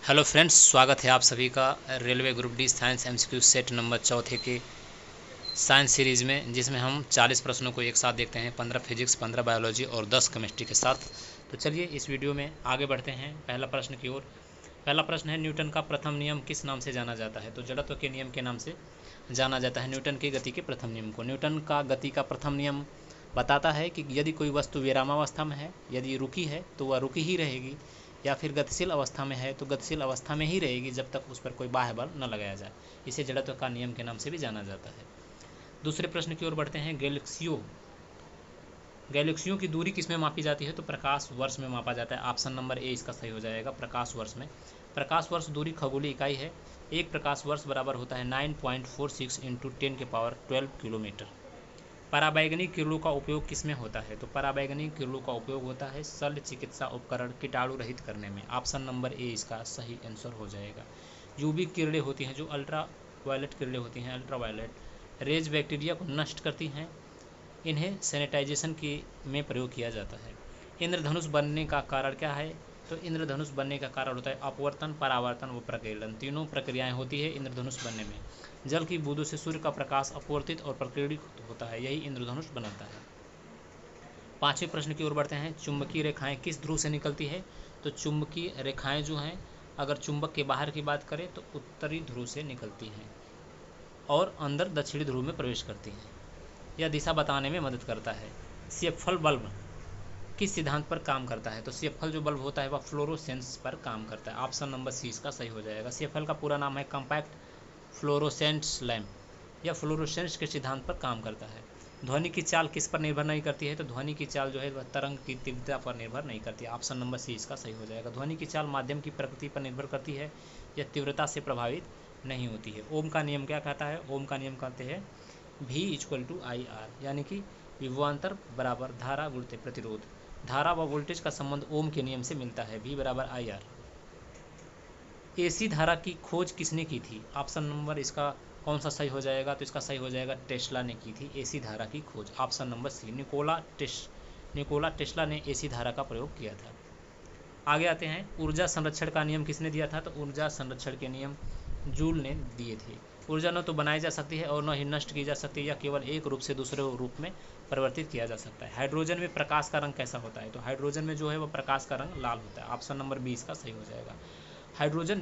Hello friends, स्वागत है आप सभी का railway group D science MCQ set number चौथे के साइंस सीरीज़ में, जिसमें हम 40 प्रश्नों को एक साथ देखते हैं। 15 फिजिक्स, 15 बायोलॉजी और 10 केमिस्ट्री के साथ। तो चलिए इस वीडियो में आगे बढ़ते हैं पहला प्रश्न की ओर। पहला प्रश्न है, न्यूटन का प्रथम नियम किस नाम से जाना जाता है? तो जड़त्व के नियम के नाम से जाना जाता है न्यूटन की गति के प्रथम नियम को। न्यूटन का गति का प्रथम नियम बताता है कि यदि कोई वस्तु विरामावस्था में है, यदि रुकी है तो वह रुकी ही रहेगी, या फिर गतिशील अवस्था में है तो गतिशील अवस्था में ही रहेगी जब तक उस पर कोई बाह्य बल न लगाया जाए। इसे जड़त्व का नियम के नाम से भी जाना जाता है। दूसरे प्रश्न की ओर बढ़ते हैं। गैलेक्सियों की दूरी किस में मापी जाती है? तो प्रकाश वर्ष में मापा जाता है। ऑप्शन नंबर ए इसका सही हो जाएगा, प्रकाश वर्ष में। प्रकाश वर्ष दूरी खगोलीय इकाई है। एक प्रकाश वर्ष बराबर होता है 9.46 इंटू 10⁻12 किलोमीटर। पराबैंगनी किरणों का उपयोग किस में होता है? तो पराबैंगनी किरणों का उपयोग होता है शल्य चिकित्सा उपकरण कीटाणु रहित करने में। ऑप्शन नंबर ए इसका सही आंसर हो जाएगा। यूवी किरणें होती हैं, जो अल्ट्रा वायलेट किरणें होती हैं, अल्ट्रा वायलेट रेज बैक्टीरिया को नष्ट करती हैं। इन्हें सैनिटाइजेशन की में प्रयोग किया जाता है। इंद्रधनुष बनने का कारण क्या है? तो इंद्रधनुष बनने का कारण होता है अपवर्तन, परावर्तन व प्रकीर्णन। तीनों प्रक्रियाएं होती है इंद्रधनुष बनने में। जल की बूंदों से सूर्य का प्रकाश अपवर्तित और प्रकीर्णित होता है, यही इंद्रधनुष बनाता है। पांचवें प्रश्न की ओर बढ़ते हैं। चुंबकीय रेखाएं किस ध्रुव से निकलती है? तो चुंबकीय रेखाएं जो हैं, अगर चुंबक के बाहर की बात करें तो उत्तरी ध्रुव से निकलती हैं और अंदर दक्षिणी ध्रुव में प्रवेश करती हैं। यह दिशा बताने में मदद करता है। सेप्फल बल्ब किस सिद्धांत पर काम करता है? तो सेप्फल जो बल्ब होता है वह फ्लोरोसेंस पर काम करता है। ऑप्शन नंबर सी इसका सही हो जाएगा। सेप्फल का पूरा नाम है कॉम्पैक्ट फ्लोरोसेंट लैम्प। यह फ्लोरोसेंस के सिद्धांत पर काम करता है। ध्वनि की चाल किस पर निर्भर नहीं करती है? तो ध्वनि की चाल जो है वह तरंग की तीव्रता पर निर्भर नहीं करती है। ऑप्शन नंबर सी इसका सही हो जाएगा। ध्वनि की चाल माध्यम की प्रकृति पर निर्भर करती है, यह तीव्रता से प्रभावित नहीं होती है। ओम का नियम क्या कहता है? ओम का नियम कहते हैं V=IR, यानी कि विभवांतर बराबर धारा गुणित प्रतिरोध। धारा व वोल्टेज का संबंध ओम के नियम से मिलता है, V=IR। एसी धारा की खोज किसने की थी? ऑप्शन नंबर इसका कौन सा सही हो जाएगा? तो इसका सही हो जाएगा टेस्ला ने की थी एसी धारा की खोज। Option number C Nikola Tesla ने एसी धारा का प्रयोग किया था। आगे आते हैं। ऊर्जा संरक्षण का नियम किसने दिया था? तो ऊर्जा संरक्षण के नियम जूल ने दिए थे। ऊर्जा न तो बनाई जा सकती है और न ही नष्ट की जा सकती है, या केवल एक रूप से दूसरे रूप में परिवर्तित किया जा सकता है। हाइड्रोजन में प्रकाश का रंग कैसा होता है? तो हाइड्रोजन में जो है वह प्रकाश का रंग लाल होता है। ऑप्शन नंबर बी इसका सही हो जाएगा। हाइड्रोजन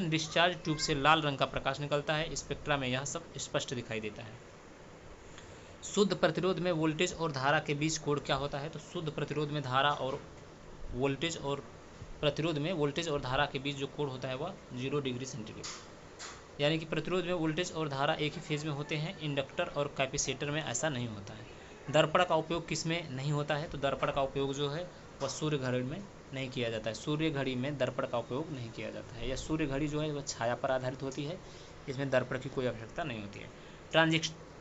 डिस्चार्ज ट्यूब से लाल रंग का प्रकाश निकलता है। स्पेक्ट्रा में यह सब स्पष्ट दिखाई देता है। शुद्ध प्रतिरोध में वोल्टेज और धारा के बीच कोण क्या होता है? तो शुद्ध प्रतिरोध में धारा और वोल्टेज और प्रतिरोध में वोल्टेज और धारा के बीच जो कोण होता है वह 0 डिग्री सेंटीग्रेड, यानी कि प्रतिरोध में वोल्टेज और धारा एक ही फेज में होते हैं। इंडक्टर और कैपेसिटर में ऐसा नहीं होता है। दर्पण का उपयोग किस में नहीं होता है? तो दर्पण का उपयोग जो है वह सूर्य घड़ी में नहीं किया जाता है। सूर्य घड़ी में दर्पण का उपयोग नहीं किया जाता है। यह सूर्य घड़ी जो है वह छाया पर आधारित होती है, इसमें दर्पण की कोई आवश्यकता नहीं होती है।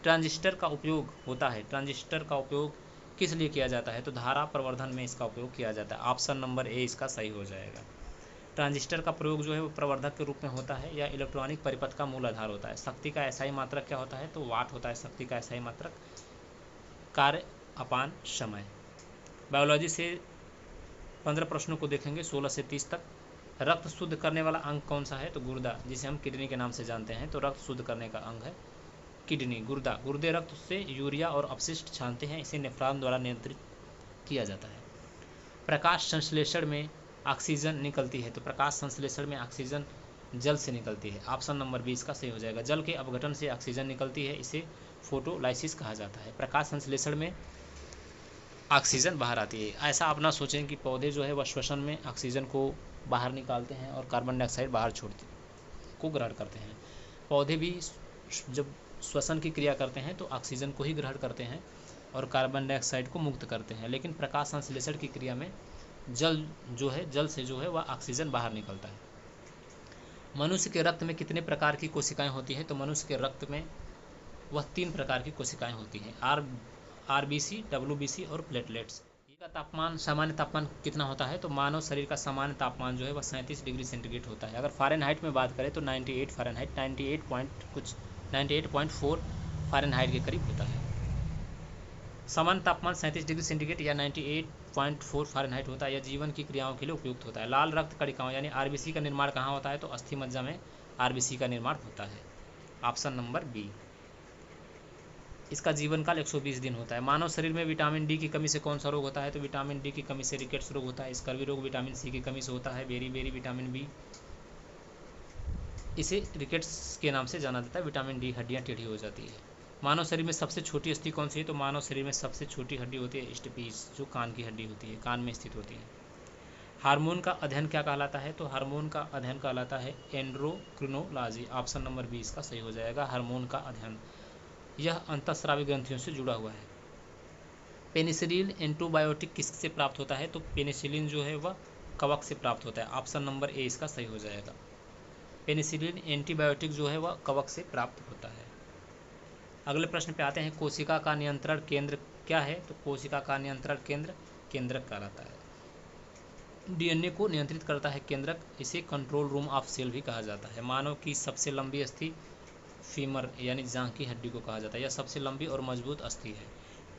ट्रांजिस्टर का उपयोग होता है। ट्रांजिस्टर का उपयोग किस लिए किया जाता है? तो धारा प्रवर्धन में इसका उपयोग किया जाता है। ऑप्शन नंबर ए इसका सही हो जाएगा। ट्रांजिस्टर का प्रयोग जो है वो प्रवर्धक के रूप में होता है, या इलेक्ट्रॉनिक परिपथ का मूल आधार होता है। शक्ति का एसआई मात्रक क्या होता है? तो वाट होता है शक्ति का एसआई मात्रक, कार्य अपान समय। बायोलॉजी से 15 प्रश्नों को देखेंगे 16 से 30 तक। रक्त शुद्ध करने वाला अंग कौन सा है? तो गुर्दा, जिसे हम किडनी के नाम से जानते हैं। तो रक्त शुद्ध करने का अंग है किडनी, गुर्दा। गुर्दे रक्त से यूरिया और अपशिष्ट छानते हैं, इसे नेफ्रॉन द्वारा नियंत्रित किया जाता है। प्रकाश संश्लेषण में ऑक्सीजन निकलती है। तो प्रकाश संश्लेषण में ऑक्सीजन जल से निकलती है। ऑप्शन नंबर 20 का सही हो जाएगा। जल के अपघटन से ऑक्सीजन निकलती है, इसे फोटोलाइसिस कहा जाता है। प्रकाश संश्लेषण में ऑक्सीजन बाहर आती है। ऐसा आप ना सोचें कि पौधे जो है वह श्वसन में ऑक्सीजन को बाहर निकालते हैं और कार्बन डाइऑक्साइड बाहर छोड़ते को ग्रहण करते हैं। पौधे भी जब श्वसन की क्रिया करते हैं तो ऑक्सीजन को ही ग्रहण करते हैं और कार्बन डाइऑक्साइड को मुक्त करते हैं। लेकिन प्रकाश संश्लेषण की क्रिया में जल से जो है वह ऑक्सीजन बाहर निकलता है। मनुष्य के रक्त में कितने प्रकार की कोशिकाएं होती हैं? तो मनुष्य के रक्त में वह 3 प्रकार की कोशिकाएं होती हैं, आरबीसी, डब्ल्यूबीसी और प्लेटलेट्स। का तापमान, सामान्य तापमान कितना होता है? तो मानव शरीर का सामान्य तापमान जो है वह 37 डिग्री सेंटीग्रेड होता है। अगर फ़ारेनहाइट में बात करें तो 98 फ़ारेनहाइट, 98.4 फ़ारेनहाइट के करीब होता है। सामान्य तापमान 37 डिग्री सेंटीग्रेड या 100.4 फ़ारेनहाइट होता है। यह जीवन की क्रियाओं के लिए उपयुक्त होता है। लाल रक्त कणिकाओं यानी आरबीसी का निर्माण कहाँ होता है? तो अस्थि मज्जा में आरबीसी का निर्माण होता है। Option number B. इसका जीवन काल 120 दिन होता है। मानव शरीर में विटामिन डी की कमी से कौन सा रोग होता है? तो विटामिन डी की कमी से रिकेट्स रोग होता है। स्कर्वी रोग विटामिन सी की कमी से होता है। बेरी विटामिन बी, इसे रिकेट्स के नाम से जाना जाता है। विटामिन डी, हड्डियाँ टेढ़ी हो जाती है। मानव शरीर में सबसे छोटी अस्थि कौन सी है? तो मानव शरीर में सबसे छोटी हड्डी होती है स्टेपीज, जो कान की हड्डी होती है, कान में स्थित होती है। हार्मोन का अध्ययन क्या कहलाता है? तो हार्मोन का अध्ययन कहलाता है एंड्रोक्रिनोलॉजी। ऑप्शन नंबर बी इसका सही हो जाएगा, हार्मोन का अध्ययन। यह अंतःस्रावी ग्रंथियों से जुड़ा हुआ है। पेनिसिलिन एंटीबायोटिक किससे प्राप्त होता है? तो पेनिसिलिन जो है वह कवक से प्राप्त होता है। ऑप्शन नंबर ए इसका सही हो जाएगा। पेनिसिलिन एंटीबायोटिक जो है वह कवक से प्राप्त होता है। अगले प्रश्न पे आते हैं। कोशिका का नियंत्रण केंद्र क्या है? तो कोशिका का नियंत्रण केंद्र केंद्रक कहलाता है। डीएनए को नियंत्रित करता है केंद्रक, इसे कंट्रोल रूम ऑफ सेल भी कहा जाता है। मानव की सबसे लंबी अस्थि फीमर यानी जांघ की हड्डी को कहा जाता है। यह सबसे लंबी और मजबूत अस्थि है।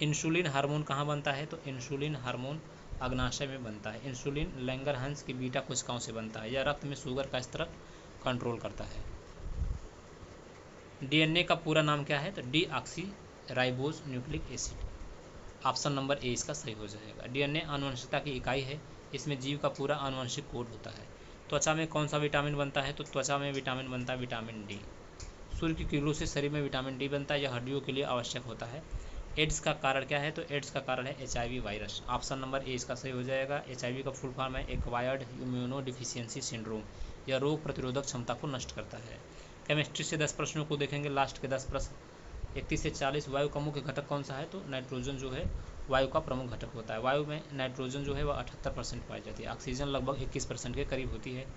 इंसुलिन हार्मोन कहाँ बनता है? तो इंसुलिन हार्मोन अग्नाशय में बनता है। इंसुलिन लैंगरहंस की बीटा कोशिकाओं से बनता है। यह रक्त में शुगर का स्तर कंट्रोल करता है। डीएनए का पूरा नाम क्या है? तो deoxyribose nucleic acid. Option number A इसका सही हो जाएगा। डीएनए आनुवंशिकता की इकाई है। इसमें जीव का पूरा आनुवंशिक कोड होता है। त्वचा में कौन सा विटामिन बनता है? तो त्वचा में विटामिन बनता है विटामिन डी। सूर्य की किरणों से शरीर में विटामिन डी बनता है। यह हड्डियों के लिए आवश्यक होता है। एड्स का कारण क्या है? तो एड्स का कारण है HIV virus. Option number A इसका सही हो जाएगा। HIV का फुल फॉर्म है एक्वायर्ड इम्यूनो डिफिशियंसी सिंड्रोम। यह रोग प्रतिरोधक क्षमता को नष्ट करता है। केमिस्ट्री से 10 प्रश्नों को देखेंगे। लास्ट के 10 प्रश्न 31 से 40। वायु का मुख्य घटक कौन सा है? तो नाइट्रोजन जो है वायु का प्रमुख घटक होता है। वायु में नाइट्रोजन जो है वह 78% पाई जाती है। ऑक्सीजन लगभग 21% के करीब होती है।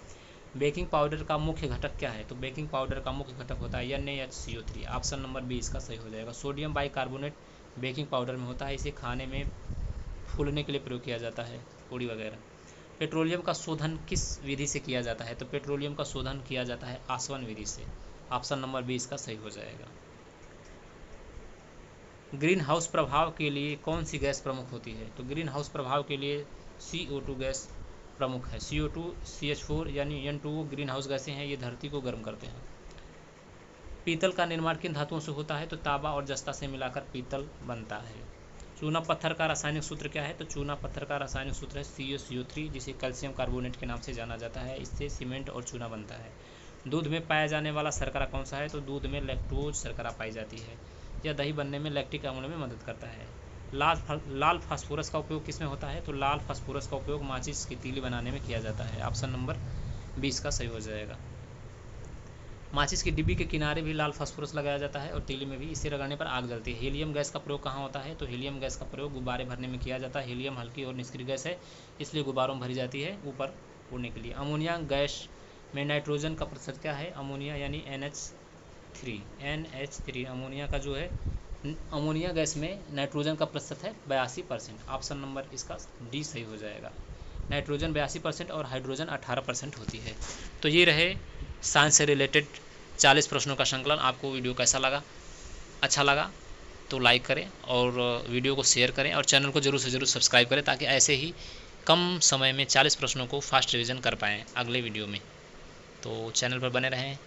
बेकिंग पाउडर का मुख्य घटक क्या है? तो बेकिंग पाउडर का मुख्य घटक होता है NaHCO3। ऑप्शन नंबर बी इसका सही हो जाएगा। सोडियम बाइकार्बोनेट बेकिंग पाउडर में होता है। इसे खाने में फूलने के लिए प्रयोग किया जाता है, पूड़ी वगैरह। पेट्रोलियम का शोधन किस विधि से किया जाता है? तो पेट्रोलियम का शोधन किया जाता है आसवन विधि से। ऑप्शन नंबर बी इसका सही हो जाएगा। ग्रीन हाउस प्रभाव के लिए कौन सी गैस प्रमुख होती है? तो ग्रीन हाउस प्रभाव के लिए CO2 गैस प्रमुख है। CO2, CH4 यानी N2O ग्रीन हाउस गैसें हैं। ये धरती को गर्म करते हैं। पीतल का निर्माण किन धातुओं से होता है? तो तांबा और जस्ता से मिलाकर पीतल बनता है। चूना पत्थर का रासायनिक सूत्र क्या है? तो चूना पत्थर का रासायनिक सूत्र है CaCO3, जिसे कैल्शियम कार्बोनेट के नाम से जाना जाता है। इससे सीमेंट और चूना बनता है। दूध में पाया जाने वाला शर्करा कौन सा है? तो दूध में लैक्टोज शर्करा पाई जाती है। यह दही बनने में लैक्टिक अम्ल में मदद करता है। लाल फास्फोरस का उपयोग किस में होता है? तो लाल फास्फोरस का उपयोग माचिस की तीली बनाने में किया जाता है। ऑप्शन नंबर 20 का सही हो जाएगा। माचिस की डिब्बी के किनारे भी लाल फास्फोरस लगाया जाता है और तीली में भी। इसे लगाने पर आग जलती है। हीलियम गैस का प्रयोग कहाँ होता है? तो हीलियम गैस का प्रयोग गुब्बारे भरने में किया जाता है। हीलियम हल्की और निष्क्रिय गैस है, इसलिए गुब्बारों में भरी जाती है ऊपर उड़ने के लिए। अमोनिया गैस में नाइट्रोजन का प्रतिशत क्या है? अमोनिया यानी NH3। अमोनिया का जो है अमोनिया गैस में नाइट्रोजन का प्रतिशत है 82%। ऑप्शन नंबर इसका डी सही हो जाएगा। नाइट्रोजन 82% और हाइड्रोजन 18% होती है। तो ये रहे साइंस से रिलेटेड 40 प्रश्नों का संकलन। आपको वीडियो कैसा लगा? अच्छा लगा तो लाइक करें और वीडियो को शेयर करें और चैनल को ज़रूर से ज़रूर सब्सक्राइब करें, ताकि ऐसे ही कम समय में 40 प्रश्नों को फास्ट रिवीजन कर पाएँ अगले वीडियो में। तो चैनल पर बने रहें।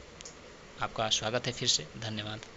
आपका स्वागत है फिर से। धन्यवाद।